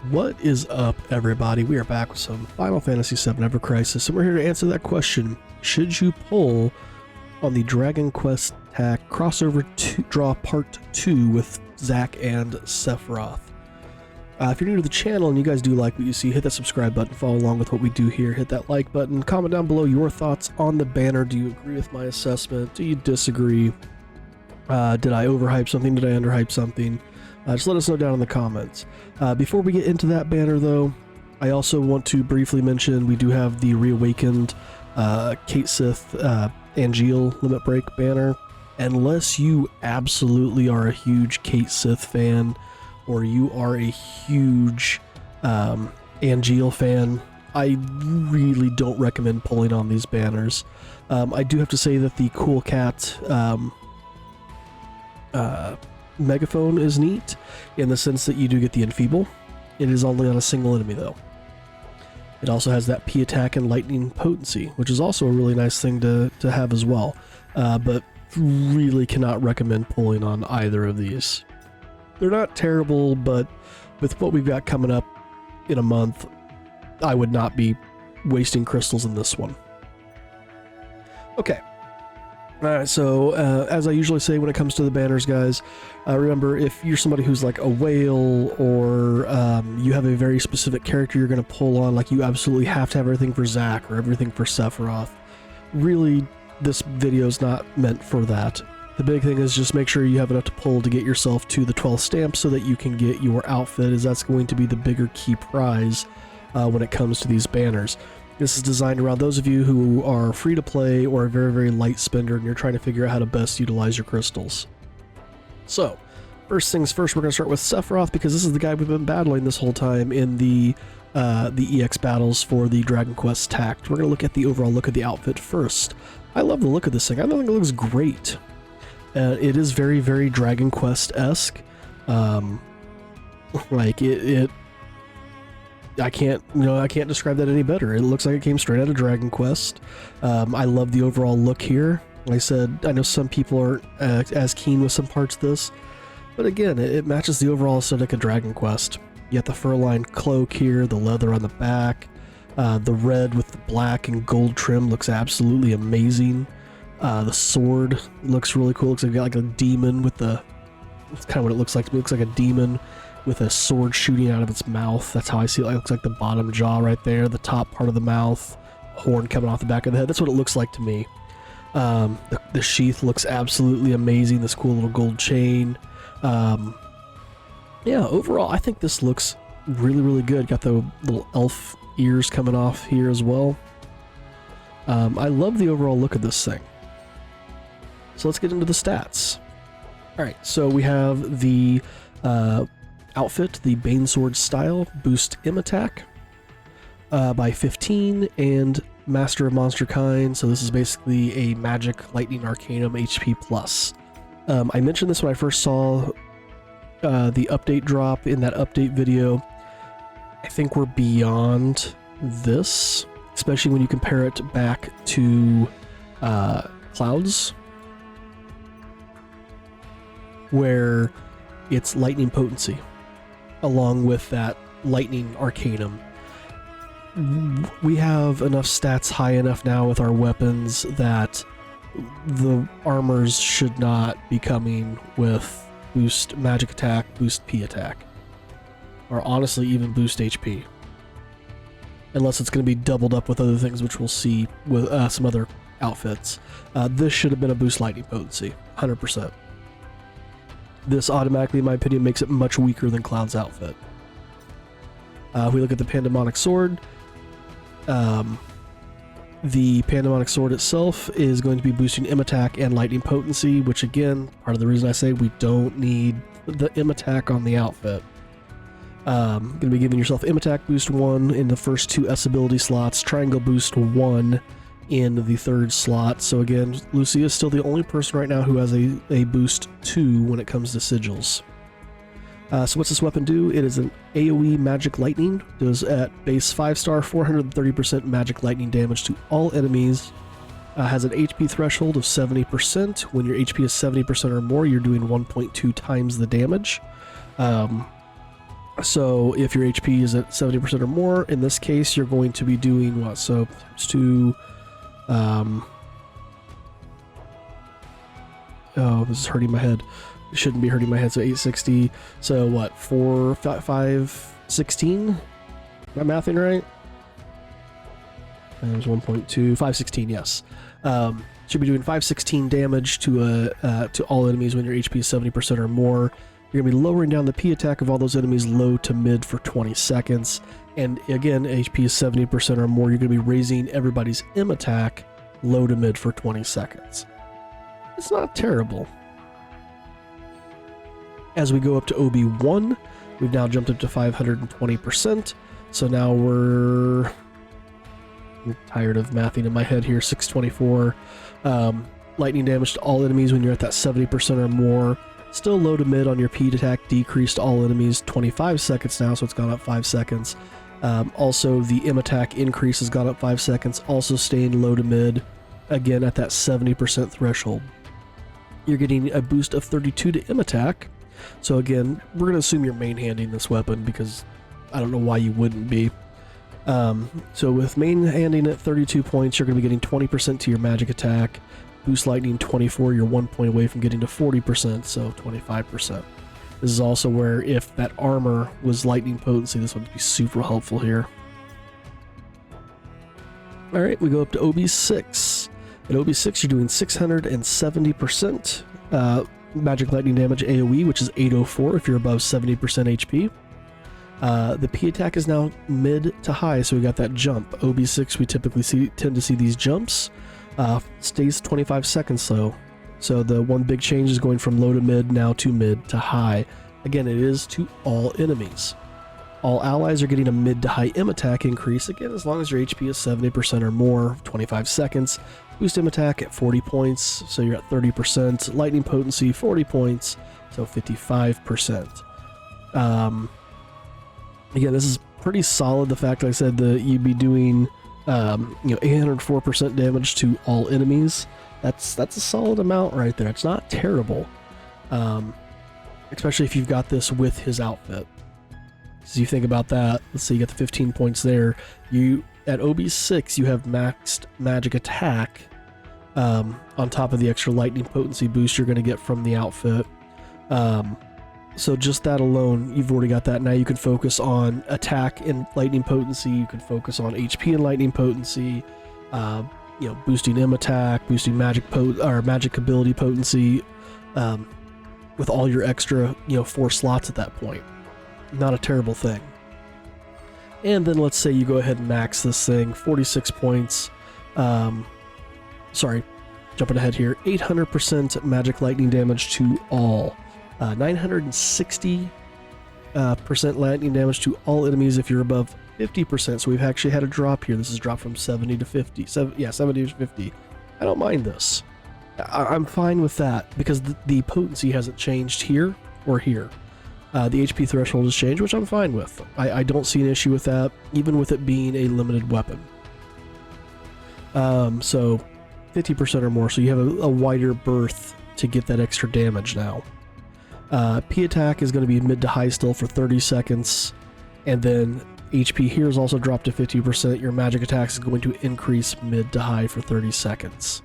What is up, everybody? We are back with some Final Fantasy VII Ever Crisis, and we're here to answer that question. Should you pull on the Dragon Quest Attack crossover draw part 2 with Zack and Sephiroth? If you're new to the channel and you guys do like what you see, hit that subscribe button, follow along with what we do here, hit that like button, comment down below your thoughts on the banner. Do you agree with my assessment? Do you disagree? Did I overhype something? Did I underhype something? Just let us know down in the comments. Before we get into that banner, though, I also want to briefly mention we do have the reawakened Cait Sith Angeal Limit Break banner. Unless you absolutely are a huge Cait Sith fan, or you are a huge Angeal fan, I really don't recommend pulling on these banners. I do have to say that the Cool Cat megaphone is neat in the sense that you do get the enfeeble. It is only on a single enemy though. It also has that P attack and lightning potency, which is also a really nice thing to have as well, but really cannot recommend pulling on either of these. They're not terrible, but with what we've got coming up in a month, I would not be wasting crystals in this one. Okay. Alright, so as I usually say when it comes to the banners, guys, remember, if you're somebody who's like a whale, or you have a very specific character you're going to pull on, like you absolutely have to have everything for Zack or everything for Sephiroth, really, this video is not meant for that. The big thing is just make sure you have enough to pull to get yourself to the 12 stamps so that you can get your outfit, as that's going to be the bigger key prize when it comes to these banners. This is designed around those of you who are free to play or a very, very light spender and you're trying to figure out how to best utilize your crystals. So, first things first, we're going to start with Sephiroth, because this is the guy we've been battling this whole time in the EX battles for the Dragon Quest Tact. We're going to look at the overall look of the outfit first. I love the look of this thing. I think it looks great. It is very, very Dragon Quest-esque. Like I can't describe that any better. It looks like it came straight out of Dragon Quest. I love the overall look here. Like I said, I know some people aren't as keen with some parts of this, but again, it matches the overall aesthetic of Dragon Quest. You got the fur-lined cloak here, the leather on the back, the red with the black and gold trim looks absolutely amazing. The sword looks really cool. Looks like a demon with the... That's kind of what it looks like to me. It looks like a demon with a sword shooting out of its mouth. That's how I see it. It looks like the bottom jaw right there, the top part of the mouth, horn coming off the back of the head. That's what it looks like to me. The sheath looks absolutely amazing. This cool little gold chain. Yeah, overall, I think this looks really, really good. Got the little elf ears coming off here as well. I love the overall look of this thing. So let's get into the stats. Alright, so we have the outfit, the Banesword style, boost M attack by 15, and Master of Monster Kind, so this is basically a magic lightning arcanum HP plus. I mentioned this when I first saw the update drop in that update video. I think we're beyond this, especially when you compare it back to Clouds, where it's lightning potency along with that lightning arcanum. We have enough stats high enough now with our weapons that the armors should not be coming with boost magic attack, boost P attack, or honestly even boost HP, unless it's going to be doubled up with other things, which we'll see with some other outfits. This should have been a boost lightning potency, 100%. This automatically, in my opinion, makes it much weaker than Cloud's outfit. If we look at the Pandemonic Sword, the Pandemonic Sword itself is going to be boosting M attack and lightning potency, which again, part of the reason I say we don't need the M attack on the outfit. Going to be giving yourself M attack boost 1 in the first 2 S ability slots, triangle boost 1 in the 3rd slot. So again, Lucia is still the only person right now who has a boost 2 when it comes to sigils. So what's this weapon do? It is an AoE magic lightning. Does at base 5-star 430% magic lightning damage to all enemies. Has an HP threshold of 70%. When your HP is 70% or more, you're doing 1.2 times the damage. So if your HP is at 70% or more, in this case, you're going to be doing what? So times 2, oh, this is hurting my head. It shouldn't be hurting my head, so 860. So what, 516? Am I mathing right? Times 1.2, 516, yes. Should be doing 516 damage to all enemies when your HP is 70% or more. You're going to be lowering down the P attack of all those enemies low to mid for 20 seconds. And again, HP is 70% or more. You're going to be raising everybody's M attack low to mid for 20 seconds. It's not terrible. As we go up to OB1, we've now jumped up to 520%. So now I'm tired of mathing in my head here, 624. Lightning damage to all enemies when you're at that 70% or more. Still low to mid on your P attack, decreased to all enemies 25 seconds now, so it's gone up 5 seconds. Also, the M attack increase has gone up 5 seconds, also staying low to mid, again at that 70% threshold. You're getting a boost of 32 to M attack. So again, we're going to assume you're main-handing this weapon because I don't know why you wouldn't be. So with main-handing at 32 points, you're going to be getting 20% to your magic attack. Boost lightning 24, you're 1 point away from getting to 40%, so 25%. This is also where if that armor was lightning potency, this would be super helpful here. Alright, we go up to OB6. At OB6, you're doing 670% magic lightning damage AoE, which is 804 if you're above 70% HP. The P attack is now mid to high, so we got that jump. OB6, we typically tend to see these jumps. Stays 25 seconds though. So the one big change is going from low to mid now to mid to high. Again, it is to all enemies. All allies are getting a mid to high M attack increase, again as long as your HP is 70% or more, 25 seconds. Boost M attack at 40 points, so you're at 30%. Lightning potency 40 points, so 55%. Again, this is pretty solid, the fact, like I said, you'd be doing 804% damage to all enemies. That's a solid amount right there. It's not terrible, especially if you've got this with his outfit. So you think about that. Let's see, you got the 15 points there. At OB6, you have maxed magic attack on top of the extra lightning potency boost you're going to get from the outfit. So just that alone, you've already got that. Now you can focus on attack and lightning potency. You can focus on HP and lightning potency. Boosting M attack, boosting magic ability potency, with all your extra 4 slots at that point. Not a terrible thing. And then let's say you go ahead and max this thing, 46 points. Sorry, jumping ahead here. 800% magic lightning damage to all. 960% lightning damage to all enemies if you're above 50%. So we've actually had a drop here. This is dropped from 70 to 50. 70 to 50. I don't mind this. I'm fine with that because the potency hasn't changed here or here. The HP threshold has changed, which I'm fine with. I don't see an issue with that, even with it being a limited weapon. So 50% or more, so you have a wider berth to get that extra damage now. P attack is going to be mid to high still for 30 seconds, and then HP here is also dropped to 50%. Your magic attack is going to increase mid to high for 30 seconds.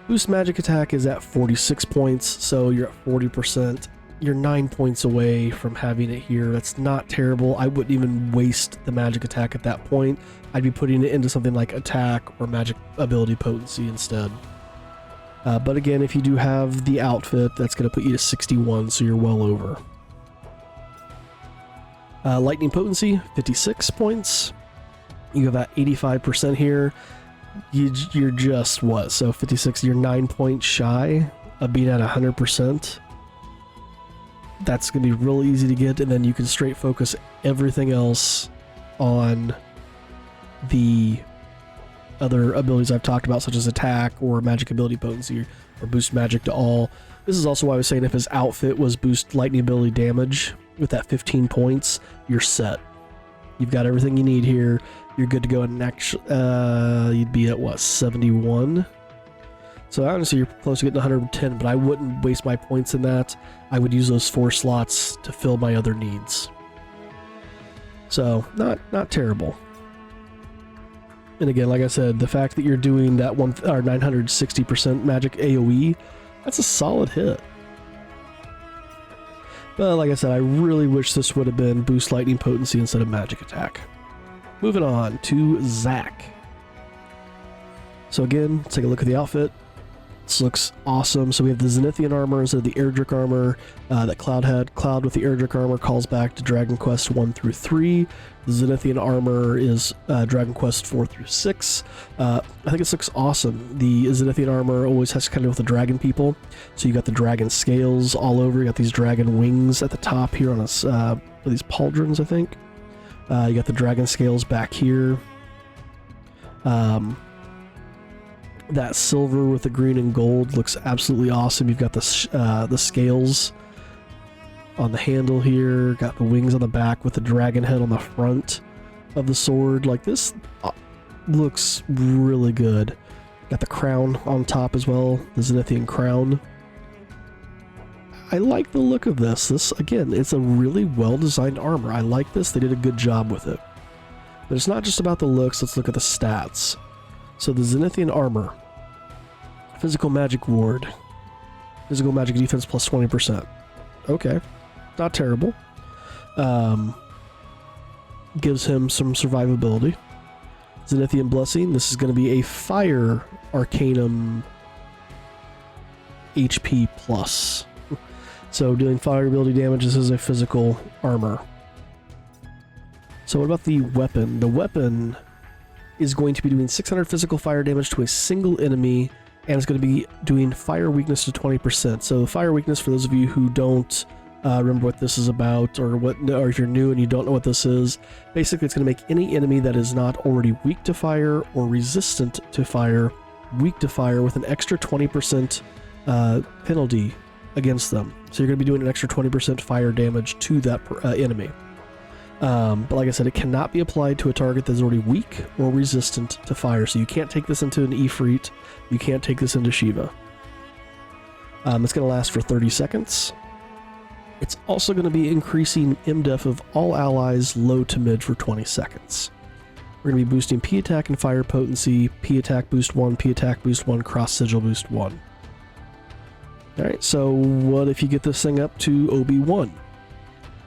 Boost magic attack is at 46 points, so you're at 40%. You're 9 points away from having it here. That's not terrible. I wouldn't even waste the magic attack at that point. I'd be putting it into something like attack or magic ability potency instead. But again, if you do have the outfit, that's going to put you to 61, so you're well over. Lightning potency, 56 points. You have that 85% here. You're just what? So 56, you're 9 points shy of being at 100%. That's going to be real easy to get, and then you can straight focus everything else on the other abilities I've talked about, such as attack or magic ability potency or boost magic to all. This is also why I was saying if his outfit was boost lightning ability damage with that 15 points, you're set. You've got everything you need here. You're good to go. And actually, you'd be at what, 71? So honestly, you're close to getting 110, but I wouldn't waste my points in that. I would use those 4 slots to fill my other needs. So, not terrible. And again, like I said, the fact that you're doing that 960% magic AoE, that's a solid hit. But like I said, I really wish this would have been boost lightning potency instead of magic attack. Moving on to Zack. So again, take a look at the outfit. This looks awesome. So we have the Zenithian armor instead of the Erdrick armor that Cloud had. Cloud with the Erdrick armor calls back to Dragon Quest 1 through 3. The Zenithian armor is Dragon Quest 4 through 6. I think this looks awesome. The Zenithian armor always has to kind of with the dragon people. So you got the dragon scales all over. You got these dragon wings at the top here on these pauldrons, I think. You got the dragon scales back here. That silver with the green and gold looks absolutely awesome. You've got the scales on the handle here, got the wings on the back with the dragon head on the front of the sword. Like, this looks really good. Got the crown on top as well, the Zenithian crown. I like the look of this. This, again, it's a really well-designed armor. I like this. They did a good job with it. But it's not just about the looks. Let's look at the stats. So the Zenithian armor, physical magic ward, physical magic defense plus 20%. Okay, not terrible. Gives him some survivability. Zenithian blessing, this is going to be a fire arcanum HP plus. So doing fire ability damage, this is a physical armor. So what about the weapon? The weapon is going to be doing 600 physical fire damage to a single enemy, and it's going to be doing fire weakness to 20%. So fire weakness, for those of you who don't remember what this is about, or if you're new and you don't know what this is, basically it's going to make any enemy that is not already weak to fire or resistant to fire, weak to fire with an extra 20% penalty against them. So you're going to be doing an extra 20% fire damage to that enemy. But like I said, it cannot be applied to a target that is already weak or resistant to fire. So you can't take this into an Ifrit. You can't take this into Shiva. It's going to last for 30 seconds. It's also going to be increasing MDEF of all allies low to mid for 20 seconds. We're going to be boosting P attack and fire potency, P attack boost 1, P attack boost 1, cross sigil boost 1. Alright, so what if you get this thing up to OB1?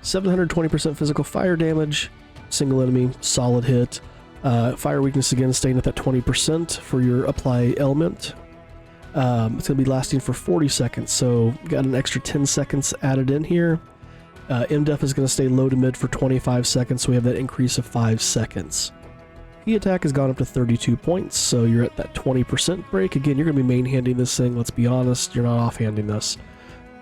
720% physical fire damage, single enemy, solid hit. Fire weakness again, staying at that 20% for your apply element. It's going to be lasting for 40 seconds, so got an extra 10 seconds added in here. MDEF is going to stay low to mid for 25 seconds, so we have that increase of 5 seconds. P attack has gone up to 32 points, so you're at that 20% break. Again, you're going to be main-handing this thing, let's be honest, you're not off-handing this.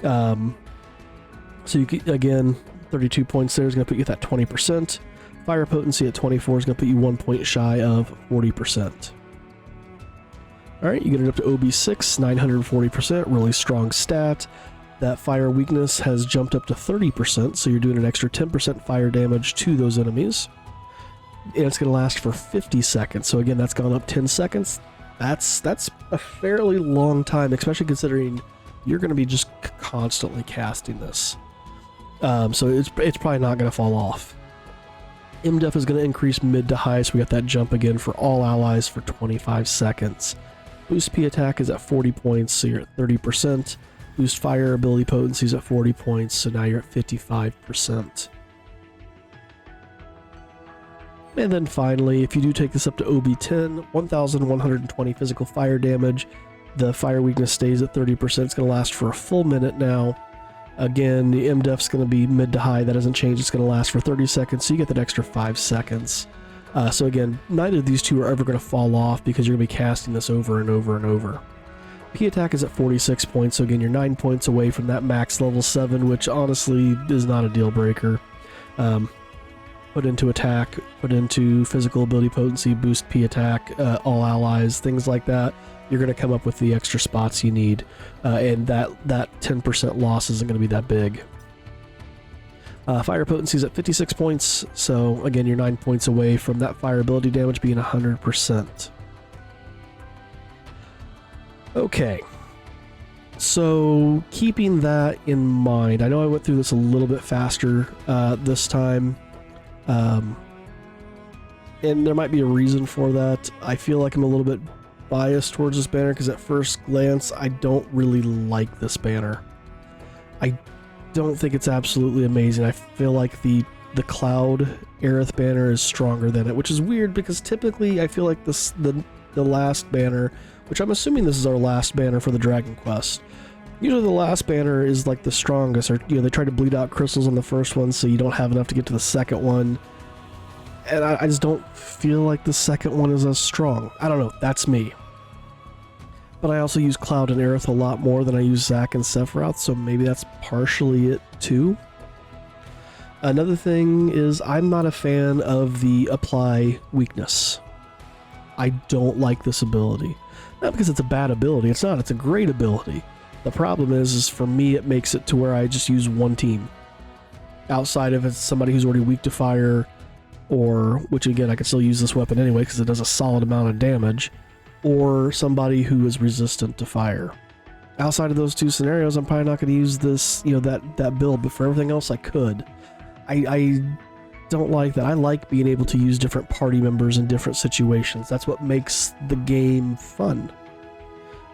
So you can, again, 32 points there is going to put you at that 20%. Fire potency at 24 is going to put you 1 point shy of 40%. Alright, you get it up to OB6, 940%, really strong stat. That fire weakness has jumped up to 30%, so you're doing an extra 10% fire damage to those enemies. And it's going to last for 50 seconds, so again, that's gone up 10 seconds. That's a fairly long time, especially considering you're going to be just constantly casting this. So it's probably not going to fall off. MDEF is going to increase mid to high, so we got that jump again for all allies for 25 seconds. Boost P attack is at 40 points, so you're at 30%. Boost fire ability potency is at 40 points, so now you're at 55%. And then finally, if you do take this up to OB10, 1,120 physical fire damage. The fire weakness stays at 30%. It's going to last for a full minute now. Again, the MDEF is going to be mid to high. That doesn't change. It's going to last for 30 seconds, so you get that extra 5 seconds. So again, neither of these two are ever going to fall off because you're going to be casting this over and over and over. P attack is at 46 points, so again, you're 9 points away from that max level 7, which honestly is not a deal breaker. Put into attack, put into physical ability potency, boost P attack, all allies, things like that. You're going to come up with the extra spots you need, and that 10% loss isn't going to be that big. Fire potency is at 56 points, so again, you're 9 points away from that fire ability damage being 100%. Okay, so keeping that in mind, I know I went through this a little bit faster this time. And there might be a reason for that. I feel like I'm a little bit biased towards this banner because at first glance, I don't really like this banner. I don't think it's absolutely amazing. I feel like the Cloud Aerith banner is stronger than it, which is weird because typically I feel like the last banner, which I'm assuming this is our last banner for the Dragon Quest. Usually the last banner is like the strongest, or they try to bleed out crystals on the first one so you don't have enough to get to the second one. And I just don't feel like the second one is as strong. I don't know, that's me. But I also use Cloud and Aerith a lot more than I use Zack and Sephiroth, so maybe that's partially it too. Another thing is I'm not a fan of the apply weakness. I don't like this ability. Not because it's a bad ability, it's not, it's a great ability. The problem is for me it makes it to where I just use one team. Outside of it's somebody who's already weak to fire, or, which again I can still use this weapon anyway because it does a solid amount of damage, or somebody who is resistant to fire. Outside of those two scenarios, I'm probably not going to use this, that build, but for everything else I could. I don't like that. I like being able to use different party members in different situations. That's what makes the game fun.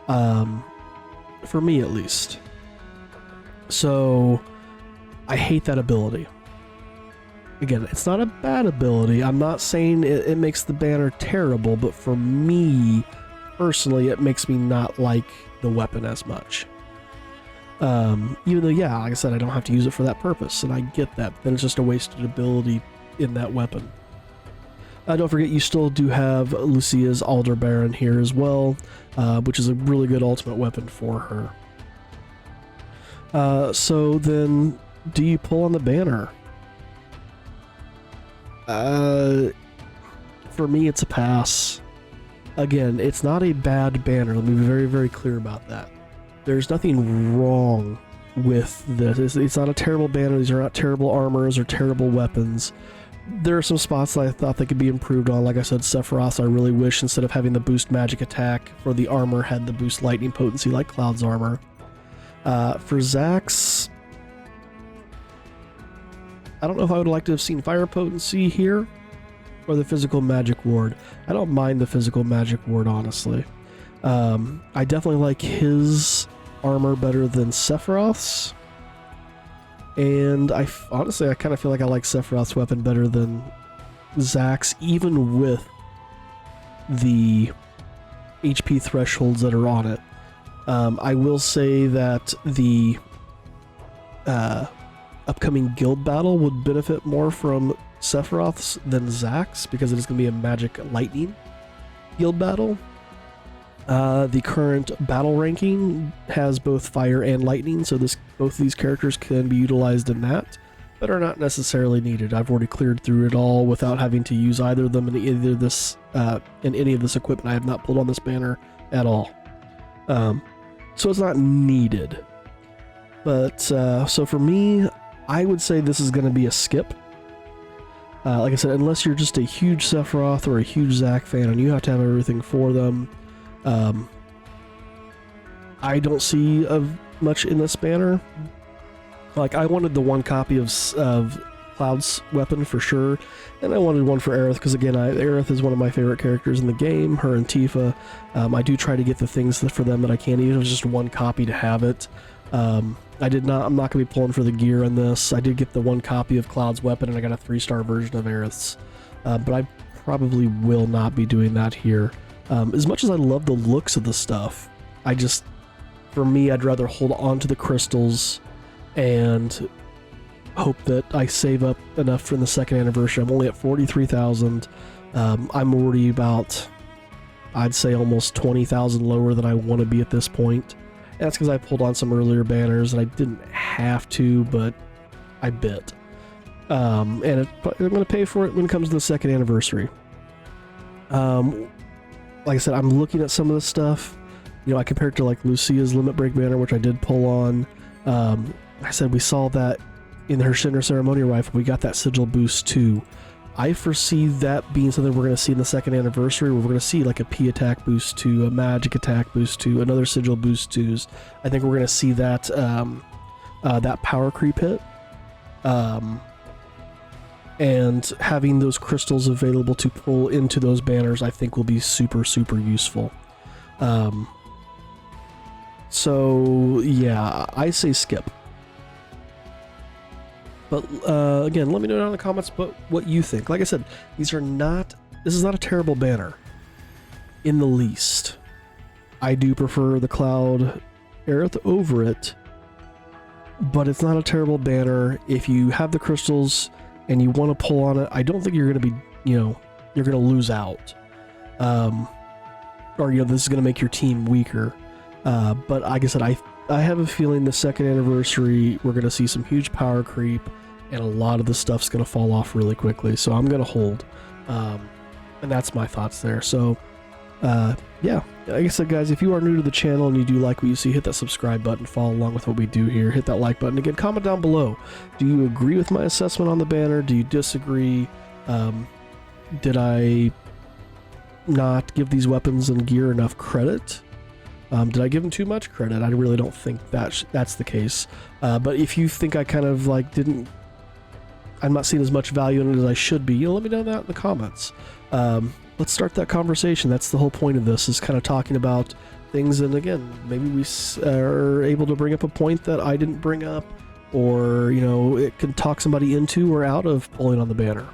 For me at least. So, I hate that ability. Again, it's not a bad ability. I'm not saying it makes the banner terrible, but for me, personally, it makes me not like the weapon as much. Even though, yeah, like I said, I don't have to use it for that purpose, and I get that. Then it's just a wasted ability in that weapon. Don't forget, you still do have Lucia's Aldebaran here as well, which is a really good ultimate weapon for her. So then, do you pull on the banner? For me, it's a pass. Again, it's not a bad banner. Let me be very, very clear about that. There's nothing wrong with this. It's not a terrible banner. These are not terrible armors or terrible weapons. There are some spots that I thought they could be improved on. Like I said, Sephiroth, I really wish instead of having the boost magic attack for the armor, had the boost lightning potency like Cloud's armor. For Zack's, I don't know if I would like to have seen fire potency here or the physical magic ward. I don't mind the physical magic ward, honestly. I definitely like his armor better than Sephiroth's. And honestly, I kind of feel like I like Sephiroth's weapon better than Zack's, even with the HP thresholds that are on it. I will say that the upcoming guild battle would benefit more from Sephiroth's than Zack's, because it is going to be a magic lightning guild battle. The current battle ranking has both fire and lightning, so both of these characters can be utilized in that, but are not necessarily needed. I've already cleared through it all without having to use either of them in any of this equipment. I have not pulled on this banner at all, so it's not needed. But so for me, I would say this is going to be a skip. Like I said, unless you're just a huge Sephiroth or a huge Zack fan and you have to have everything for them, I don't see much in this banner. Like, I wanted the one copy of Cloud's weapon for sure, and I wanted one for Aerith, because again, Aerith is one of my favorite characters in the game, her and Tifa. I do try to get the things for them that I can, even if it's just one copy to have it. I'm not going to be pulling for the gear on this. I did get the one copy of Cloud's weapon, and I got a 3-star version of Aerith's, but I probably will not be doing that here. As much as I love the looks of the stuff, for me, I'd rather hold on to the crystals and hope that I save up enough for the second anniversary. I'm only at 43,000. I'm already about, I'd say, almost 20,000 lower than I want to be at this point. And that's because I pulled on some earlier banners and I didn't have to, but I bit. And I'm going to pay for it when it comes to the second anniversary. Like I said, I'm looking at some of this stuff. I compared to like Lucia's Limit Break banner, which I did pull on. I said we saw that in her Shinra Ceremonial Rifle. We got that Sigil boost too. I foresee that being something we're going to see in the second anniversary, where we're going to see like a P attack boost 2, a magic attack boost 2, another Sigil boost 2s. I think we're going to see that that power creep hit. and having those crystals available to pull into those banners I think will be super useful. So yeah, I say skip. But again, let me know down in the comments what you think. Like I said, this is not a terrible banner in the least. I do prefer the Cloud Aerith over it, but it's not a terrible banner. If you have the crystals and you want to pull on it, I don't think you're going to be, you're going to lose out. Or, this is going to make your team weaker. But like I said, I have a feeling the second anniversary, we're going to see some huge power creep, and a lot of the stuff's going to fall off really quickly. So I'm going to hold. And that's my thoughts there. So, yeah, like I said, guys, if you are new to the channel and you do like what you see, hit that subscribe button, follow along with what we do here, hit that like button. Again, comment down below. Do you agree with my assessment on the banner? Do you disagree? Did I not give these weapons and gear enough credit? Did I give them too much credit? I really don't think that's the case. But if you think I kind of like I'm not seeing as much value in it as I should be, let me know that in the comments. Let's start that conversation. That's the whole point of this, is kind of talking about things. And again, maybe we are able to bring up a point that I didn't bring up, or, it can talk somebody into or out of pulling on the banner.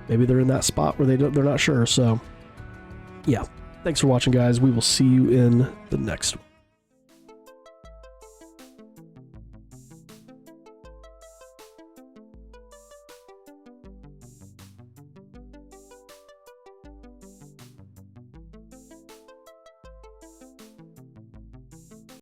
Maybe they're in that spot where they're not sure. So yeah, thanks for watching, guys. We will see you in the next one.